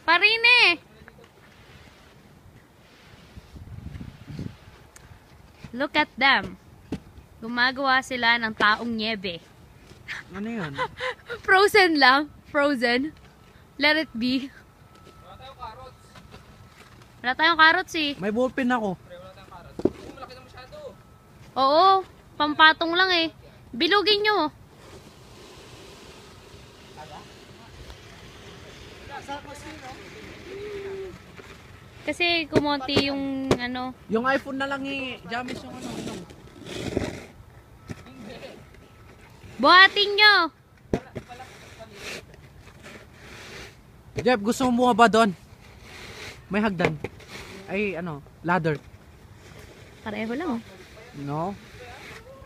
Parine! Look at them. Gumagawa sila ng taong niebe. Ano yun? Frozen lang. Frozen. Let it be. Wala tayong carrots. Wala tayong carrots eh. May ballpen ako. Pre, wala tayong carrots. Malaki na masyado. Oo. Pampatong lang eh. Bilugin nyo. Kasi kumonti yung ano. Yung iPhone na lang jamis yung ano. Buhatin nyo. Jeff, gusto mo ba doon? May hagdan. Ay, ano, ladder. Pareho lang. No?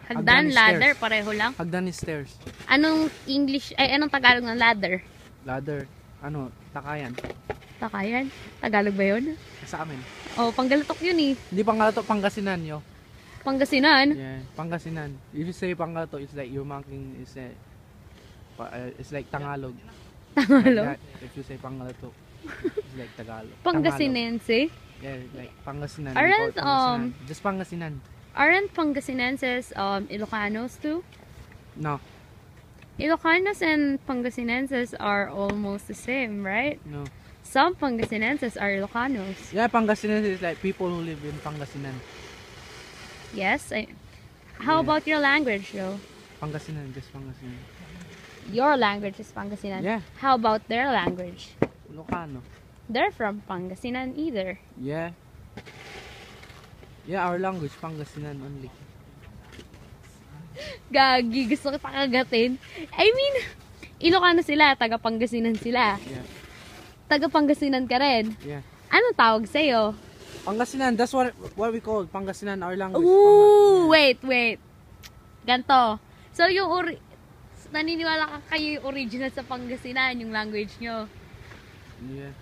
Hagdan, Hagdan is ladder, stairs. pareho lang. Hagdan is stairs. Anong English, ay anong Tagalog ng ladder? Ladder. Ano, takayan. Takayan? Tagalog ba yun? Sa amin. Oh, Panggalatok yun eh. Hindi Pangalato, Pangasinan yo. Pangasinan. Yeah, Pangasinan. If you say Pangalato, it's like you're marking, it's like Tagalog. Tagalog? Like that. If you say Pangalato, it's like Tagalog. Pangasinense. Yeah, like Pangasinan. Aren't, Before Pangasinan. Just Pangasinan. Aren't Pangasinenses Ilocanos too? No. Ilocanos and Pangasinenses are almost the same, right? No. Some Pangasinenses are Ilocanos. Yeah, Pangasinan is like people who live in Pangasinan. Yes. How Yeah. about your language though? Pangasinan, just Pangasinan. Your language is Pangasinan. Yeah. How about their language? Ilocano. They're from Pangasinan either. Yeah. Yeah, our language, Pangasinan only. Gagi, gusto kita kagatin. I mean, Ilocano sila, taga Pangasinan sila. Yeah. Taga Pangasinan ka rin. Yeah. Anong tawag sa'yo? Pangasinan, that's what we call Pangasinan, our language. Ooh, wait. Ganto. So, naniniwala ka kayo yung original sa Pangasinan, yung language nyo. Yeah.